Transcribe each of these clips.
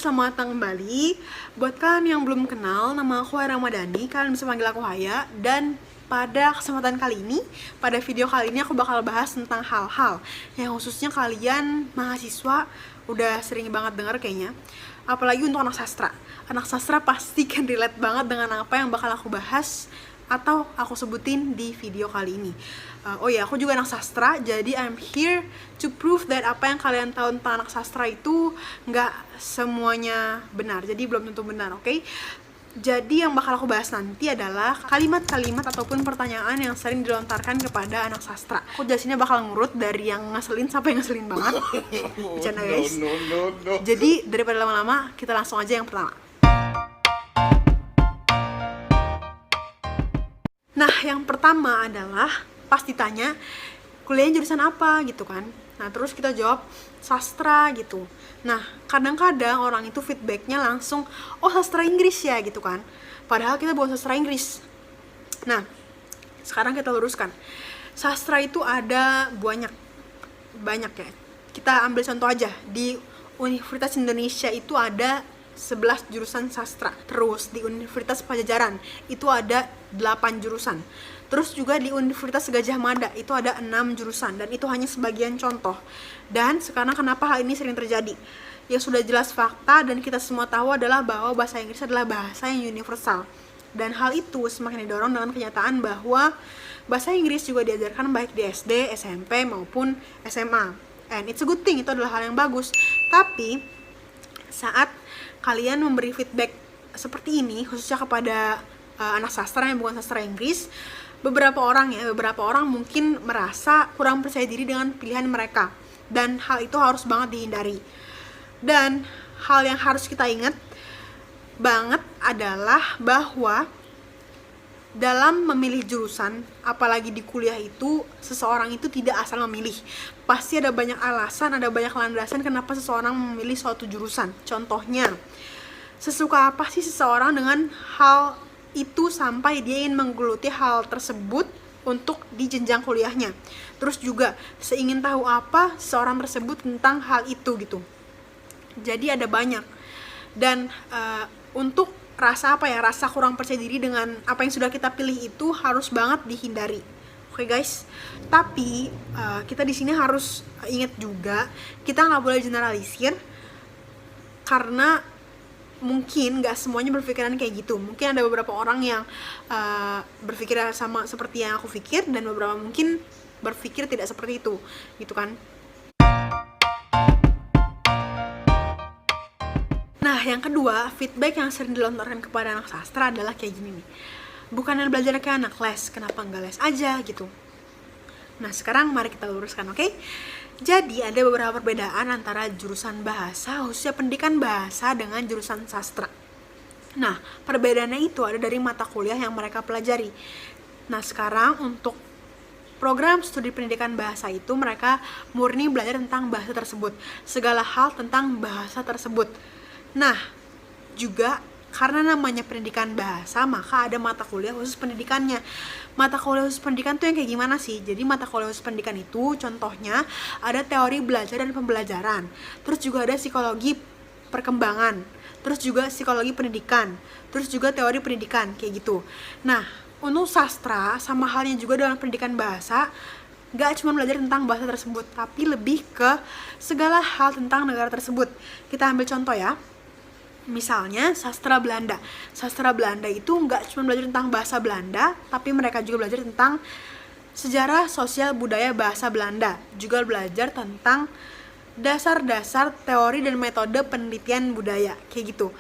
selamat datang kembali. Buat kalian yang belum kenal, nama aku Haya Ramadhani. Kalian bisa panggil aku Haya. Dan pada kesempatan kali ini, pada video kali ini aku bakal bahas tentang hal-hal yang khususnya kalian mahasiswa udah sering banget denger kayaknya. Apalagi untuk anak sastra. Anak sastra pasti kan relate banget dengan apa yang bakal aku bahas atau aku sebutin di video kali ini. Oh ya, aku juga anak sastra, jadi I'm here to prove that apa yang kalian tahu tentang anak sastra itu nggak semuanya benar, jadi belum tentu benar, oke? Jadi yang bakal aku bahas nanti adalah kalimat-kalimat ataupun pertanyaan yang sering dilontarkan kepada anak sastra. Aku jelasinnya bakal ngurut dari yang ngeselin sampai yang ngeselin banget. Bercanda guys. No. Jadi daripada lama-lama, kita langsung aja yang pertama. Nah, yang pertama adalah pas ditanya kuliahnya jurusan apa gitu kan. Nah, terus kita jawab sastra gitu. Nah, kadang-kadang orang itu feedbacknya langsung, oh sastra Inggris ya gitu kan. Padahal kita bukan sastra Inggris. Nah, sekarang kita luruskan. Sastra itu ada banyak ya. Kita ambil contoh aja. Di Universitas Indonesia itu ada 11 jurusan sastra. Terus di Universitas Pajajaran itu ada 8 jurusan. Terus juga di Universitas Gadjah Mada itu ada 6 jurusan. Dan itu hanya sebagian contoh. Dan sekarang kenapa hal ini sering terjadi? Yang sudah jelas fakta dan kita semua tahu adalah bahwa bahasa Inggris adalah bahasa yang universal. Dan hal itu semakin didorong dengan kenyataan bahwa bahasa Inggris juga diajarkan baik di SD, SMP maupun SMA. And it's a good thing, itu adalah hal yang bagus. Tapi saat kalian memberi feedback seperti ini, khususnya kepada anak sastra yang bukan sastra Inggris, beberapa orang mungkin merasa kurang percaya diri dengan pilihan mereka, dan hal itu harus banget dihindari. Dan hal yang harus kita ingat banget adalah bahwa dalam memilih jurusan, apalagi di kuliah itu, seseorang itu tidak asal memilih. Pasti ada banyak alasan, ada banyak landasan kenapa seseorang memilih suatu jurusan. Contohnya, sesuka apa sih seseorang dengan hal itu sampai dia ingin menggeluti hal tersebut untuk di jenjang kuliahnya. Terus juga, seingin tahu apa seseorang tersebut tentang hal itu gitu. Jadi ada banyak. Dan untuk rasa kurang percaya diri dengan apa yang sudah kita pilih itu harus banget dihindari. Oke guys, tapi kita di sini harus ingat juga kita nggak boleh generalisir, karena mungkin nggak semuanya berpikiran kayak gitu. Mungkin ada beberapa orang yang berpikir sama seperti yang aku pikir, dan beberapa mungkin berpikir tidak seperti itu, gitu kan. Nah, yang kedua, feedback yang sering dilontarkan kepada anak sastra adalah kayak gini nih. Bukannya belajar kayak anak les, kenapa nggak les aja gitu. Nah, sekarang mari kita luruskan, oke? Jadi, ada beberapa perbedaan antara jurusan bahasa, khususnya pendidikan bahasa, dengan jurusan sastra. Nah, perbedaannya itu ada dari mata kuliah yang mereka pelajari. Nah, sekarang untuk program studi pendidikan bahasa itu mereka murni belajar tentang bahasa tersebut, segala hal tentang bahasa tersebut. Nah, juga karena namanya pendidikan bahasa, maka ada mata kuliah khusus pendidikannya. Mata kuliah khusus pendidikan tuh yang kayak gimana sih? Jadi mata kuliah khusus pendidikan itu contohnya ada teori belajar dan pembelajaran. Terus juga ada psikologi perkembangan. Terus juga psikologi pendidikan. Terus juga teori pendidikan, kayak gitu. Nah, untuk sastra sama halnya juga dengan pendidikan bahasa, gak cuma belajar tentang bahasa tersebut, tapi lebih ke segala hal tentang negara tersebut. Kita ambil contoh ya. Misalnya sastra Belanda. Sastra Belanda itu nggak cuma belajar tentang bahasa Belanda, tapi mereka juga belajar tentang sejarah sosial budaya bahasa Belanda. Juga belajar tentang dasar-dasar teori dan metode penelitian budaya, kayak gitu.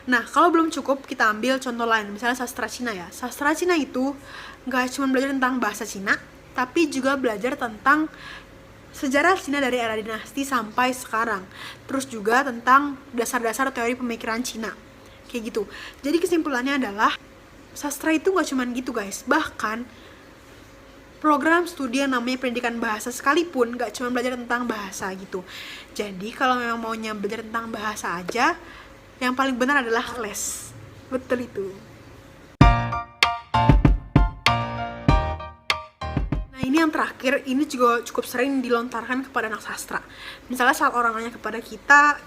Nah, kalau belum cukup, kita ambil contoh lain. Misalnya sastra Cina ya. Sastra Cina itu nggak cuma belajar tentang bahasa Cina, tapi juga belajar tentang sejarah Cina dari era dinasti sampai sekarang. Terus juga tentang dasar-dasar teori pemikiran Cina, kayak gitu. Jadi kesimpulannya adalah sastra itu gak cuman gitu guys. Bahkan program studi yang namanya pendidikan bahasa sekalipun gak cuma belajar tentang bahasa gitu. Jadi kalau memang maunya belajar tentang bahasa aja, yang paling benar adalah les. Betul itu. Ini ini yang terakhir, ini juga cukup sering dilontarkan kepada anak sastra. Misalnya saat orang nanya kepada kita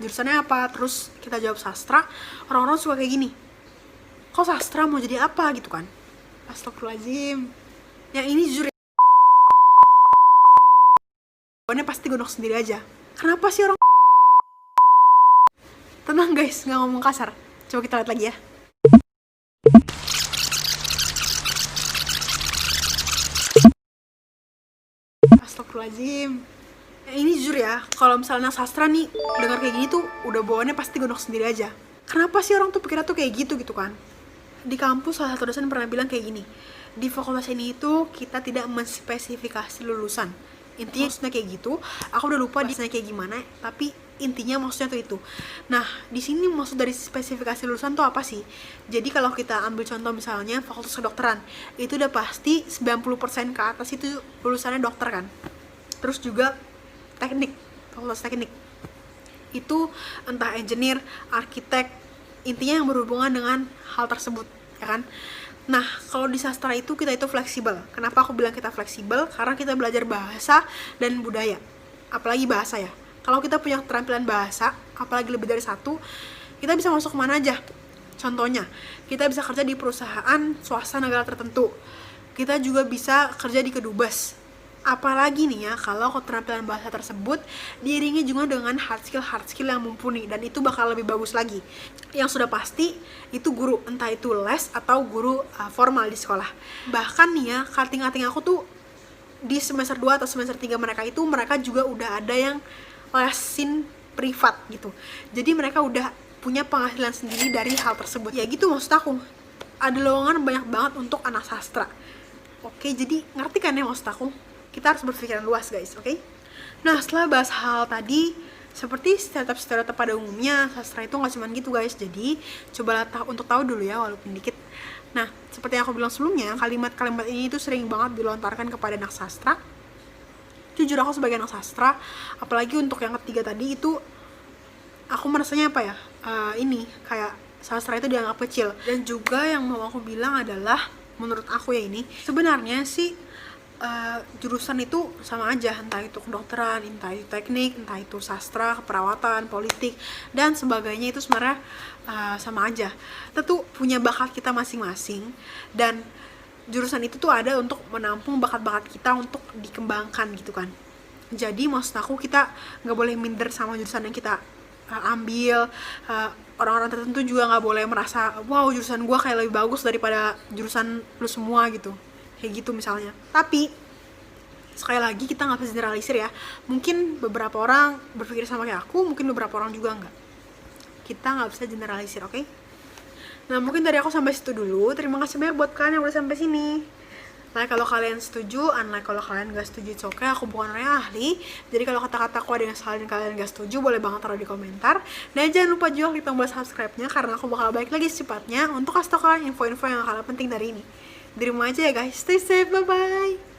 jurusannya apa, terus kita jawab sastra, orang-orang suka kayak gini, kok sastra mau jadi apa gitu kan. Astagfirullahaladzim. Yang ini jujur jawabannya pasti gondok sendiri aja. Kenapa sih orang... Tenang guys, nggak ngomong kasar. Coba kita lihat lagi ya. Astagfirullahaladzim. Ini jujur ya, kalau misalnya sastra nih dengar kayak gini tuh udah bawaannya pasti gondok sendiri aja. Kenapa sih orang tuh pikirnya tuh kayak gitu kan? Di kampus salah satu dosen pernah bilang kayak gini, di fakultas ini itu kita tidak menspesifikasi lulusan. Intinya maksudnya kayak gitu. Aku udah lupa disini kayak gimana, tapi intinya maksudnya tuh itu. Nah, di sini maksud dari spesifikasi lulusan tuh apa sih? Jadi kalau kita ambil contoh misalnya fakultas kedokteran, itu udah pasti 90% ke atas itu lulusannya dokter kan. Terus juga teknik, fakultas teknik. Itu entah engineer, arsitek, intinya yang berhubungan dengan hal tersebut, ya kan? Nah, kalau di sastra itu kita itu fleksibel. Kenapa aku bilang kita fleksibel? Karena kita belajar bahasa dan budaya. Apalagi bahasa ya. Kalau kita punya keterampilan bahasa, apalagi lebih dari satu, kita bisa masuk kemana aja. Contohnya, kita bisa kerja di perusahaan swasta negara tertentu. Kita juga bisa kerja di kedubes. Apalagi nih ya, kalau keterampilan bahasa tersebut diiringi juga dengan hard skill yang mumpuni, dan itu bakal lebih bagus lagi. Yang sudah pasti itu guru, entah itu les atau guru formal di sekolah. Bahkan nih ya, kating-kating aku tuh di semester 2 atau semester 3 mereka juga udah ada yang lesin privat gitu. Jadi mereka udah punya penghasilan sendiri dari hal tersebut. Ya gitu maksud aku. Ada lowongan banyak banget untuk anak sastra. Oke, jadi ngerti kan ya maksud aku? Kita harus berpikiran luas guys, oke? Nah, setelah bahas hal tadi, seperti stereotip pada umumnya, sastra itu nggak cuma gitu guys. Jadi, cobalah untuk tahu dulu ya, walaupun dikit. Nah, seperti yang aku bilang sebelumnya, kalimat-kalimat ini itu sering banget dilontarkan kepada anak sastra. Jujur aku sebagai anak sastra, apalagi untuk yang ketiga tadi itu, aku merasanya apa ya? Ini, kayak sastra itu dianggap kecil. Dan juga yang mau aku bilang adalah, menurut aku ya ini, sebenarnya sih, jurusan itu sama aja, entah itu kedokteran, entah itu teknik, entah itu sastra, keperawatan, politik, dan sebagainya itu sebenarnya sama aja. Kita tuh punya bakat kita masing-masing, dan jurusan itu tuh ada untuk menampung bakat-bakat kita untuk dikembangkan gitu kan. Jadi maksud aku kita nggak boleh minder sama jurusan yang kita ambil. Orang-orang tertentu juga nggak boleh merasa wow jurusan gue kayak lebih bagus daripada jurusan lu semua gitu, kayak gitu misalnya. Tapi sekali lagi kita nggak bisa generalisir ya. Mungkin beberapa orang berpikir sama kayak aku, mungkin beberapa orang juga nggak. Kita nggak bisa generalisir, oke? Nah, mungkin dari aku sampai situ dulu. Terima kasih banyak buat kalian yang udah sampai sini. Like kalau kalian setuju, unlike kalau kalian gak setuju, it's okay. Aku bukan orang yang ahli. Jadi kalau kata-kataku ada yang salah dan kalian gak setuju, boleh banget taruh di komentar. Dan jangan lupa juga klik tombol subscribe-nya, karena aku bakal balik lagi secepatnya untuk kasih tau kalian info-info yang hal penting dari ini. Di rumah aja ya guys, stay safe, bye-bye.